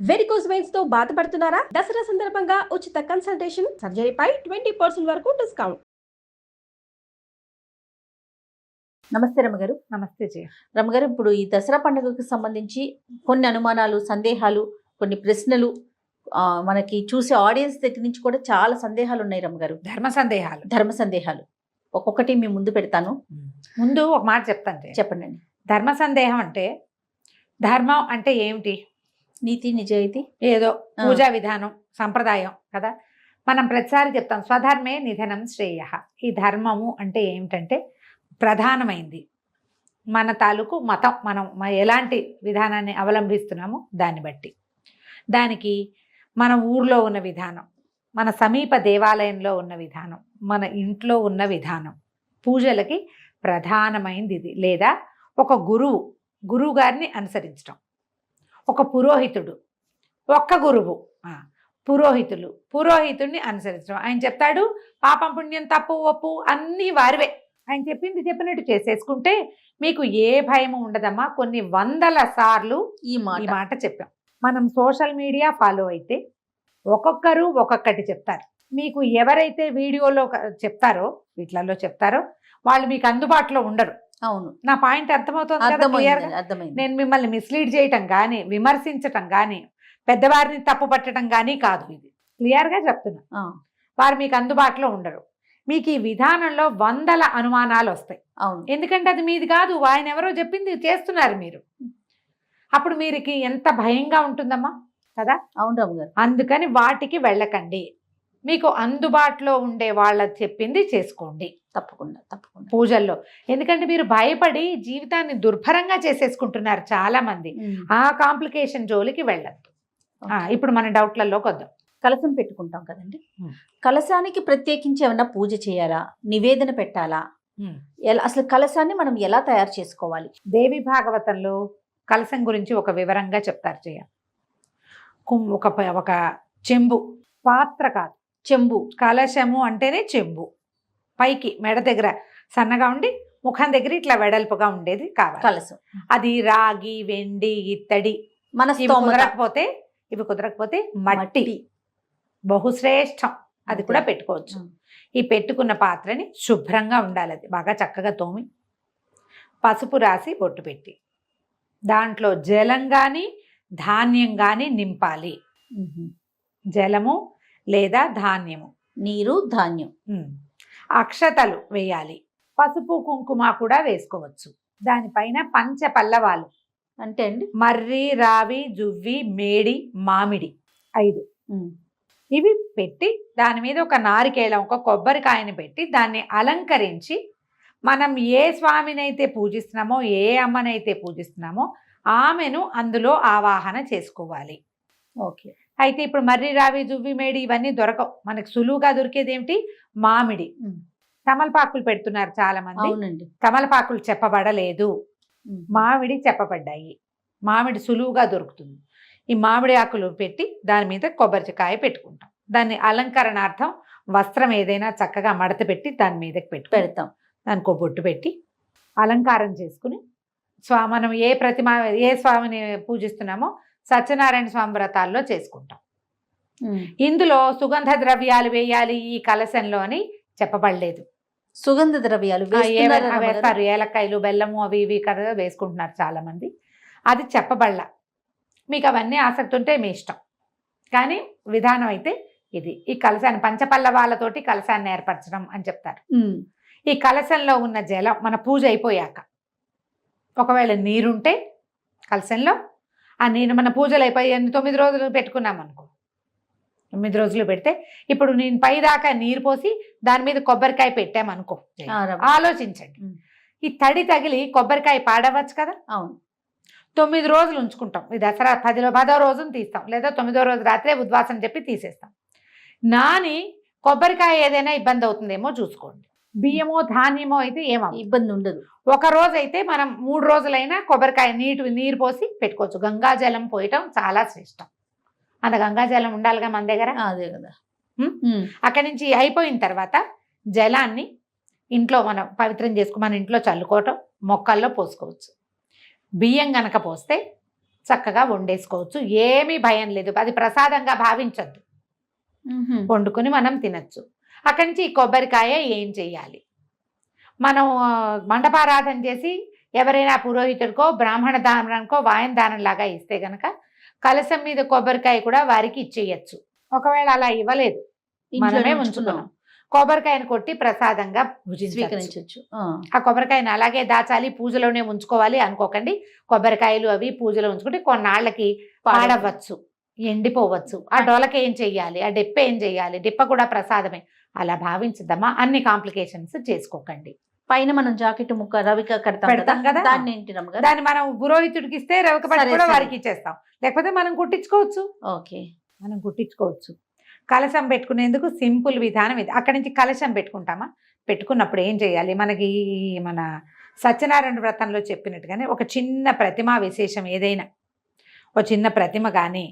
Varicose veins తో బాధపడుతున్నారా? దసరా సందర్భంగా ఉచిత కన్సల్టేషన్, సర్జరీపై 20% వరకు డిస్కౌంట్. నమస్తే రమగారు. నమస్తే జయ. రమగారు, ఇప్పుడు ఈ దసరా పండుగకు సంబంధించి కొన్ని అనుమానాలు, సందేహాలు, కొన్ని ప్రశ్నలు మనకి చూసే ఆడియన్స్ దగ్గర నుంచి కూడా చాలా సందేహాలు ఉన్నాయి రమగారు. ధర్మ సందేహాలు ఒక్కొక్కటి మీ ముందు పెడతాను. ముందు ఒక మాట చెప్తాను జయ. చెప్పండి. ధర్మ సందేహం అంటే, ధర్మం అంటే ఏమిటి? నీతి, నిజాయితీ, ఏదో పూజా విధానం, సంప్రదాయం కదా. మనం ప్రతిసారి చెప్తాం స్వధర్మే నిధనం శ్రేయ. ఈ ధర్మము అంటే ఏమిటంటే ప్రధానమైంది మన తాలూకు మతం, మనం ఎలాంటి విధానాన్ని అవలంబిస్తున్నామో దాన్ని బట్టి. దానికి మన ఊర్లో ఉన్న విధానం, మన సమీప దేవాలయంలో ఉన్న విధానం, మన ఇంట్లో ఉన్న విధానం, పూజలకి ప్రధానమైనది ఇది. లేదా ఒక గురువు గారిని అనుసరించడం, ఒక పురోహితుడు, ఒక్క గురువు, పురోహితుడిని అనుసరించడం. ఆయన చెప్తాడు పాపం పుణ్యం తప్పు ఒప్పు అన్నీ వారివే, ఆయన చెప్పినట్టు చేసేసుకుంటే మీకు ఏ భయము ఉండదమ్మా. కొన్ని వందల సార్లు ఈ మాట చెప్పాం. మనం సోషల్ మీడియా ఫాలో అయితే ఒక్కొక్కరు ఒక్కొక్కటి చెప్తారు. మీకు ఎవరైతే వీడియోలో చెప్తారో, వీటిలలో చెప్తారో వాళ్ళు మీకు అందుబాటులో ఉండరు. అవును, నా పాయింట్ అర్థమవుతుంది. నేను మిమ్మల్ని మిస్లీడ్ చేయటం కానీ, విమర్శించటం కానీ, పెద్దవారిని తప్పు పట్టడం కానీ కాదు. ఇది క్లియర్గా చెప్తున్నా. వారు మీకు అందుబాటులో ఉండరు. మీకు ఈ విధానంలో వందల అనుమానాలు వస్తాయి. అవును, ఎందుకంటే అది మీది కాదు, ఆయన ఎవరో చెప్పింది చేస్తున్నారు మీరు. అప్పుడు మీరుకి ఎంత భయంగా ఉంటుందమ్మా కదా. అవును రాముగారు. అందుకని వాటికి వెళ్ళకండి. మీకు అందుబాటులో ఉండే వాళ్ళ చెప్పింది చేసుకోండి. తప్పకుండా. పూజల్లో. ఎందుకంటే మీరు భయపడి జీవితాన్ని దుర్భరంగా చేసేసుకుంటున్నారు చాలా మంది. ఆ కాంప్లికేషన్ జోలికి వెళ్ళద్దు. ఇప్పుడు మన డౌట్లలోకి వద్దాం. కలశం పెట్టుకుంటాం కదండి, కలశానికి ప్రత్యేకించి ఏమన్నా పూజ చేయాలా, నివేదన పెట్టాలా, ఎలా అసలు కలశాన్ని మనం ఎలా తయారు చేసుకోవాలి? దేవి భాగవతంలో కలశం గురించి ఒక వివరంగా చెప్తారు చేయ. ఒక చెంబు, పాత్ర కాదు, చెంబు. కలశము అంటేనే చెంబు. పైకి మెడ దగ్గర సన్నగా ఉండి ముఖం దగ్గర ఇట్లా వెడల్పుగా ఉండేది కావాలి కలశం. అది రాగి, వెండి, ఇత్తడి. ఇవి కుదరకపోతే మట్టి బహుశ్రేష్టం, అది కూడా పెట్టుకోవచ్చు. ఈ పెట్టుకున్న పాత్రని శుభ్రంగా ఉండాలి, అది బాగా చక్కగా తోమి పసుపు రాసి బొట్టు పెట్టి దాంట్లో జలం కానీ ధాన్యం కానీ నింపాలి. జలము లేదా ధాన్యము, నీరు, ధాన్యం. అక్షతలు వేయాలి. పసుపు కుంకుమ కూడా వేసుకోవచ్చు. దానిపైన పంచ పల్లవాలు అంటే అండి మర్రి, రావి, జువ్వి, మేడి, మామిడి 5 ఇవి పెట్టి దాని మీద ఒక నారికేళం, ఒక కొబ్బరికాయని పెట్టి దాన్ని అలంకరించి మనం ఏ స్వామినైతే పూజిస్తున్నామో, ఏ అమ్మనైతే పూజిస్తున్నామో ఆమెను అందులో ఆవాహన చేసుకోవాలి. ఓకే. అయితే ఇప్పుడు మర్రి, రావి, జువ్వి, మేడి ఇవన్నీ దొరకవు. మనకు సులువుగా దొరికేది ఏమిటి? మామిడి. తమలపాకులు పెడుతున్నారు చాలా మంది. అవునండి, తమలపాకులు చెప్పబడలేదు, మామిడి చెప్పబడ్డాయి. మామిడి సులువుగా దొరుకుతుంది. ఈ మామిడి ఆకులు పెట్టి దాని మీద కొబ్బరికాయ పెట్టుకుంటాం. దాన్ని అలంకరణార్థం వస్త్రం ఏదైనా చక్కగా మడత పెట్టి దాని మీదకి పెడతాం. దానికి బొట్టు పెట్టి అలంకారం చేసుకుని మనం ఏ స్వామిని పూజిస్తున్నామో సత్యనారాయణ స్వామి వ్రతాల్లో చేసుకుంటాం. ఇందులో సుగంధ ద్రవ్యాలు వేయాలి ఈ కలశంలో అని చెప్పబడలేదు. సుగంధ ద్రవ్యాలు వేస్తారు, ఏలక్కాయలు, బెల్లము అవి ఇవి కదా వేసుకుంటున్నారు చాలా మంది. అది చెప్పబడలా. మీకు అవన్నీ ఆసక్తి ఉంటే మీ ఇష్టం, కానీ విధానం అయితే ఇది. ఈ కలశాన్ని పంచపల్లవాలతోటి కలశాన్ని ఏర్పరచడం అని చెప్తారు. ఈ కలశంలో ఉన్న జలం మన పూజ అయిపోయాక, ఒకవేళ నీరుంటే కలశంలో ఆ నీరు మన పూజలు అయిపోయి 9 రోజులు పెట్టుకున్నాం అనుకో, 9 రోజులు పెడితే ఇప్పుడు నేను పైదాకా నీరు పోసి దాని మీద కొబ్బరికాయ పెట్టామనుకో, ఆలోచించండి, ఈ తడి తగిలి కొబ్బరికాయ పాడవచ్చు కదా. అవును. 9 రోజులు ఉంచుకుంటాం. ఈ దసరా 10వ రోజును తీస్తాం, లేదా 9వ రోజు రాత్రే ఉద్వాసన చెప్పి తీసేస్తాం. నాని కొబ్బరికాయ ఏదైనా ఇబ్బంది అవుతుందేమో చూసుకోండి. బియ్యమో ధాన్యమో అయితే ఏమో ఇబ్బంది ఉండదు. ఒక రోజు అయితే మనం 3 రోజులైనా కొబ్బరికాయ నీరు పోసి పెట్టుకోవచ్చు. గంగాజలం పోయటం చాలా శ్రేష్టం. అంత గంగాజలం ఉండాలిగా మన దగ్గర. అదే కదా. అక్కడి నుంచి అయిపోయిన తర్వాత జలాన్ని ఇంట్లో మనం పవిత్రం చేసుకుని మన ఇంట్లో చల్లుకోవటం, మొక్కల్లో పోసుకోవచ్చు. బియ్యం గనక పోస్తే చక్కగా వండేసుకోవచ్చు. ఏమీ భయం లేదు. అది ప్రసాదంగా భావించొద్దు. వండుకొని మనం తినచ్చు. అక్కడి నుంచి ఈ కొబ్బరికాయ ఏం చెయ్యాలి, మనం మండపారాధన చేసి ఎవరైనా పురోహితుడికో బ్రాహ్మణ దానానికో వాయన దానం లాగా ఇస్తే గనక కలశం మీద కొబ్బరికాయ కూడా వారికి ఇచ్చేయచ్చు. ఒకవేళ అలా ఇవ్వలేదు, మనమే ఉంచుకున్నాం, కొబ్బరికాయను కొట్టి ప్రసాదంగా స్వీకరించవచ్చు. ఆ కొబ్బరికాయను అలాగే దాచాలి, పూజలోనే ఉంచుకోవాలి అనుకోకండి. కొబ్బరికాయలు అవి పూజలో ఉంచుకుంటే కొన్నాళ్ళకి పాడవచ్చు, ఎండిపోవచ్చు. ఆ డొలక ఏం చెయ్యాలి, ఆ డిప్ప ఏం చెయ్యాలి, డిప్ప కూడా ప్రసాదమే, అలా భావించదమ్మా. అన్ని కాంప్లికేషన్స్ చేసుకోకండి. పైన మనం జాకెట్ ముక్క రవిక పెడతాం కదా, దాన్ని ఏంటి రమ్మగారు, దాన్ని మనం పురోహితుడికి ఇస్తే రవిక పట్టు కూడా వారికి ఇచ్చేస్తాం. లేకపోతే మనం కుట్టించుకోవచ్చు. ఓకే, మనం కుట్టించుకోవచ్చు. కలశం పెట్టుకునేందుకు సింపుల్ విధానం ఇది. అక్కడి నుంచి కలశం పెట్టుకుంటామా, పెట్టుకున్నప్పుడు ఏం చేయాలి, మనకి మన సత్యనారాయణ వ్రతంలో చెప్పినట్టుగానే ఒక చిన్న ప్రతిమా విశేషం ఏదైనా, ఒక చిన్న ప్రతిమ కానీ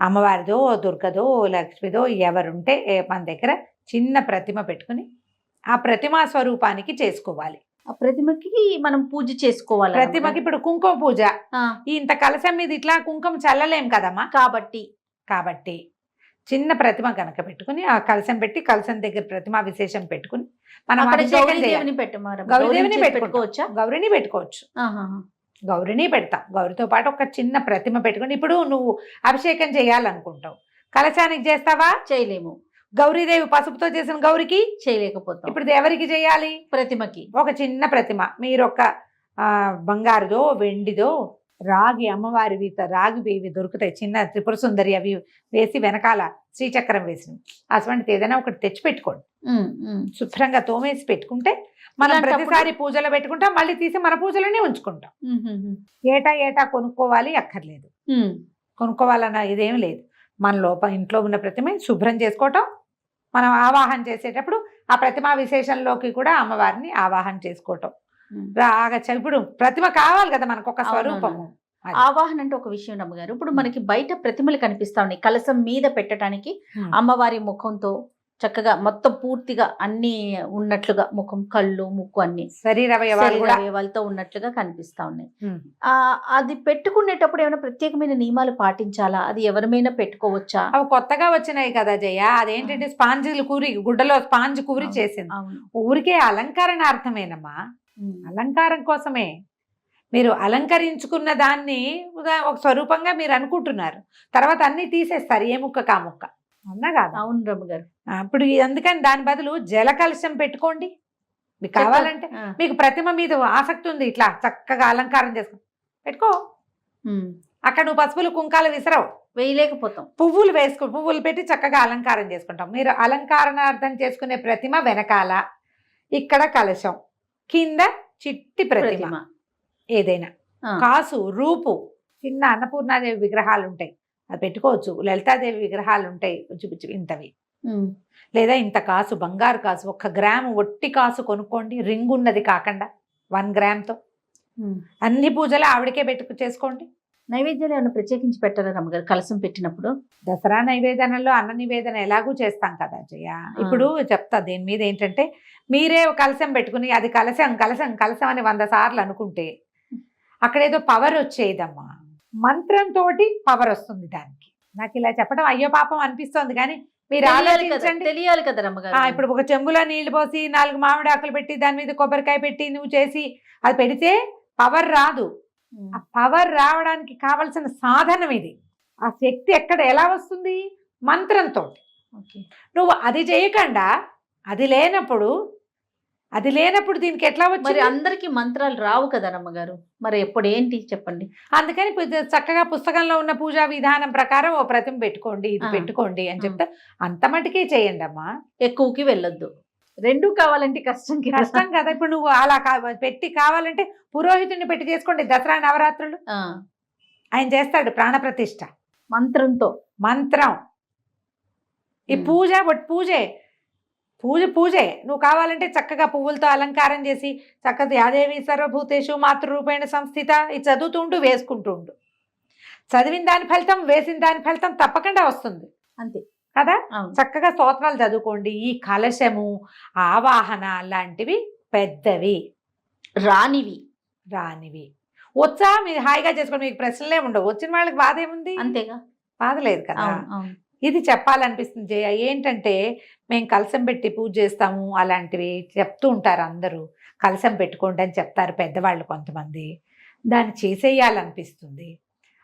అమ్మవారిదో దుర్గదో లక్ష్మిదో ఎవరుంటే మన దగ్గర చిన్న ప్రతిమ పెట్టుకుని ఆ ప్రతిమా స్వరూపానికి చేసుకోవాలి. ఆ ప్రతిమకి మనం పూజ చేసుకోవాలి. ప్రతిమకి ఇప్పుడు కుంకుమ పూజ, ఇంత కలశం మీద ఇట్లా కుంకుమ చల్లలేం కదమ్మా, కాబట్టి చిన్న ప్రతిమ కనుక పెట్టుకుని ఆ కలశం పెట్టి కలశం దగ్గర ప్రతిమా విశేషం పెట్టుకుని మనం గౌరీదేవిని పెట్టుకోవచ్చా, గౌరిని పెట్టుకోవచ్చు. గౌరిని పెడతాం. గౌరితో పాటు ఒక చిన్న ప్రతిమ పెట్టుకుని, ఇప్పుడు నువ్వు అభిషేకం చేయాలనుకుంటావు, కలశానికి చేస్తావా, చేయలేము. గౌరీదేవి పసుపుతో చేసిన గౌరికి చేయలేకపోతాం. ఇప్పుడు ఎవరికి చేయాలి, ప్రతిమకి. ఒక చిన్న ప్రతిమ మీరు ఒక బంగారుదో వెండిదో రాగి అమ్మవారివి రాగివి దొరుకుతాయి, చిన్న త్రిపుర సుందరి అవి వేసి వెనకాల శ్రీచక్రం వేసినవి, అటువంటిది ఏదైనా ఒకటి తెచ్చి పెట్టుకోండి. శుభ్రంగా తోమేసి పెట్టుకుంటే మనం ప్రతిసారి పూజలో పెట్టుకుంటాం, మళ్ళీ తీసి మన పూజలోనే ఉంచుకుంటాం. ఏటా కొనుక్కోవాలి అక్కర్లేదు, కొనుక్కోవాలన్న ఇదేం లేదు. మన ఇంట్లో ఉన్న ప్రతిమ శుభ్రం చేసుకోవటం, మనం ఆవాహన చేసేటప్పుడు ఆ ప్రతిమా విశేషంలోకి కూడా అమ్మవారిని ఆవాహన చేసుకోవటం. ఇప్పుడు ప్రతిమ కావాలి కదా మనకు ఒక స్వరూపము. ఆవాహన అంటే ఒక విషయం అమ్మగారు, ఇప్పుడు మనకి బయట ప్రతిమలు కనిపిస్తా ఉన్నాయి, కలశం మీద పెట్టడానికి అమ్మవారి ముఖంతో చక్కగా మొత్తం పూర్తిగా అన్ని ఉన్నట్లుగా, ముఖం కళ్ళు ముక్కు అన్ని శరీరవయవాలతో ఉన్నట్లుగా కనిపిస్తా ఉన్నాయి. అది పెట్టుకునేటప్పుడు ఏమైనా ప్రత్యేకమైన నియమాలు పాటించాలా, అది ఎవరిమైనా పెట్టుకోవచ్చా? అవి కొత్తగా వచ్చినాయి కదా జయ, అదేంటంటే స్పాంజిలు కూరి, గుడ్డలో స్పాంజ్ కూరి చేసింది. ఊరికే అలంకరణార్థమేనమ్మా, అలంకారం కోసమే. మీరు అలంకరించుకున్న దాన్ని ఒక స్వరూపంగా మీరు అనుకుంటున్నారు, తర్వాత అన్ని తీసేస్తారు ఏ ముక్క కా ముక్క, అవునా కాదు? అవును రమ్మ గారు. ఇప్పుడు అందుకని దాని బదులు జల కలశం పెట్టుకోండి. మీకు కావాలంటే, మీకు ప్రతిమ మీద ఆసక్తి ఉంది, ఇట్లా చక్కగా అలంకారం చేసుకో, పెట్టుకో. అక్కడ నువ్వు పసుపులు కుంకాలు విసరవు, వేయలేకపోతాం. పువ్వులు పువ్వులు పెట్టి చక్కగా అలంకారం చేసుకుంటాం. మీరు అలంకారణార్థం చేసుకునే ప్రతిమ వెనకాల ఇక్కడ కలశం, కింద చిట్టి ప్రతిమ ఏదైనా, కాసు రూపు, చిన్న అన్నపూర్ణాదేవి విగ్రహాలు ఉంటాయి అది పెట్టుకోవచ్చు, లలితాదేవి విగ్రహాలు ఉంటాయి ఇంతవి, లేదా ఇంత కాసు బంగారు కాసు 1 గ్రాము ఒట్టి కాసు కొనుక్కోండి, రింగ్ ఉన్నది కాకుండా 1 గ్రామ్తో అన్ని పూజలు ఆవిడకే చేసుకోండి. నైవేద్యాలు ఏమైనా ప్రత్యేకించి పెట్టారా రమ్మగారు కలశం పెట్టినప్పుడు? దసరా నైవేదనలో అన్న నివేదన ఎలాగూ చేస్తాం కదా జయ. ఇప్పుడు చెప్తా దీని మీద ఏంటంటే, మీరే కలశం పెట్టుకుని అది కలశం కలశం కలశం అని 100 సార్లు అనుకుంటే అక్కడేదో పవర్ వచ్చేదమ్మా, మంత్రంతో పవర్ వస్తుంది దానికి. నాకు ఇలా చెప్పడం అయ్యో పాపం అనిపిస్తోంది, కానీ మీరు ఆలోచించండి, తెలియాలి కదా రమ్మగారు. ఇప్పుడు ఒక చెంబులో నీళ్లు పోసి 4 మామిడి ఆకులు పెట్టి దాని మీద కొబ్బరికాయ పెట్టి నువ్వు చేసి అది పెడితే పవర్ రాదు. ఆ పవర్ రావడానికి కావలసిన సాధనం ఇది. ఆ శక్తి ఎలా వస్తుంది, మంత్రంతో. నువ్వు అది చేయకుండా అది లేనప్పుడు దీనికి ఎట్లా వచ్చి, అందరికి మంత్రాలు రావు కదా రమ్మగారు, మరి ఎప్పుడు ఏంటి చెప్పండి. అందుకని చక్కగా పుస్తకంలో ఉన్న పూజా విధానం ప్రకారం ఓ ప్రతిమ పెట్టుకోండి, ఇది పెట్టుకోండి అని చెప్తే అంత మటుకే చేయండి అమ్మా, ఎక్కువకి వెళ్ళొద్దు. 2 కావాలంటే కష్టం కదా. ఇప్పుడు నువ్వు అలా పెట్టి కావాలంటే పురోహితుడిని పెట్టి చేసుకోండి. దసరా నవరాత్రులు ఆయన చేస్తాడు ప్రాణప్రతిష్ఠ మంత్రంతో. మంత్రం ఈ పూజే నువ్వు కావాలంటే చక్కగా పువ్వులతో అలంకారం చేసి చక్కగా యాదేవి సర్వభూతేషు మాతృరూపేణ సంస్థిత ఇది చదువుతుంటూ వేసుకుంటుండు. చదివిన దాని ఫలితం, వేసిన దాని ఫలితం తప్పకుండా వస్తుంది, అంతే కదా. చక్కగా స్తోత్రాలు చదువుకోండి. ఈ కలశము ఆవాహన లాంటివి పెద్దవి రానివి వచ్చా మీరు హాయిగా చేసుకోండి, మీకు ప్రశ్నలే ఉండవు. వచ్చిన వాళ్ళకి బాధ ఏముంది? అంతేగా. బాధ లేదు కదా. అవును అవును. ఇది చెప్పాలనిపిస్తుంది జయ. ఏంటంటే మేము కలశం పెట్టి పూజ చేస్తాము అలాంటివి చెప్తూ ఉంటారు అందరూ. కలశం పెట్టుకోండి అని చెప్తారు పెద్దవాళ్ళు కొంతమంది. దాన్ని చేసేయాలనిపిస్తుంది,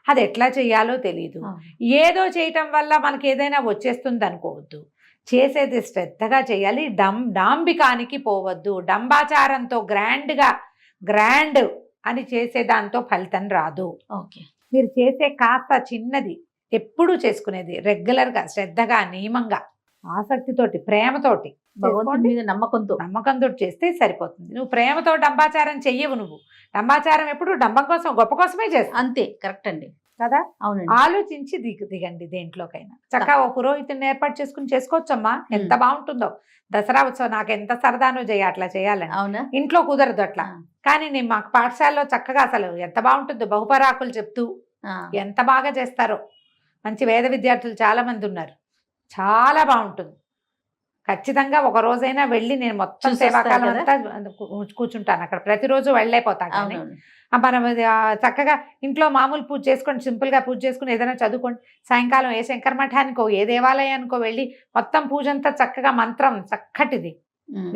అది ఎట్లా చేయాలో తెలియదు. అవును. ఏదో చేయటం వల్ల మనకి ఏదైనా వచ్చేస్తుంది అనుకోవద్దు. చేసేది శ్రద్ధగా చేయాలి. డాంబికానికి పోవద్దు. డంబాచారంతో గ్రాండ్ అని చేసేదాంతో ఫలితం రాదు. ఓకే. మీరు చేసే కాస్త చిన్నది ఎప్పుడూ చేసుకునేది రెగ్యులర్గా, శ్రద్ధగా, నియమంగా, ఆసక్తితోటి, ప్రేమతోటి, భగవంతుడి మీద నమ్మకంతో చేస్తే సరిపోతుంది. నువ్వు ప్రేమతో డంబాచారం చెయ్యవు. నువ్వు డంబాచారం ఎప్పుడు డంబం కోసం, గొప్ప కోసమే చేస్తావు. అంతే. కరెక్ట్ అండి. కదా. అవునండి. ఆలోచించి దిగండి దేంట్లోకైనా. చక్కగా ఓ పురోహితుని ఏర్పాటు చేసుకుని చేసుకోవచ్చమ్మా. ఎంత బాగుంటుందో. దసరా ఉత్సవం నాకు ఎంత సరదానో అట్లా చేయాలని. అవునా. ఇంట్లో కుదరదు అట్లా. కానీ నేను మాకు పాఠశాలలో చక్కగా అసలు ఎంత బాగుంటుందో, బహుపరాకులు చెప్తూ ఎంత బాగా చేస్తారో. మంచి వేద విద్యార్థులు చాలా మంది ఉన్నారు. చాలా బాగుంటుంది. ఖచ్చితంగా ఒక రోజైనా వెళ్ళి నేను మొత్తం సేవాకాలం అంతా కూర్చుంటాను అక్కడ. ప్రతిరోజు వెళ్ళైపోతాను. కానీ మనం చక్కగా ఇంట్లో మామూలు పూజ చేసుకొని, సింపుల్గా పూజ చేసుకుని ఏదైనా చదువుకోండి. సాయంకాలం ఏ శంకర మఠానికో, ఏ దేవాలయానికో వెళ్ళి మొత్తం పూజ అంతా చక్కగా, మంత్రం చక్కటిది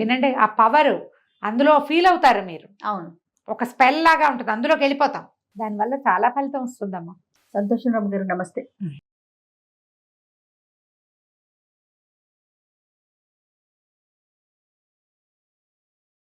వినండి. ఆ పవర్ అందులో ఫీల్ అవుతారు మీరు. అవును. ఒక స్పెల్ లాగా ఉంటుంది, అందులోకి వెళ్ళిపోతాం. దానివల్ల చాలా ఫలితం వస్తుందమ్మా. సంతోషం రమ్మ గారు. నమస్తే.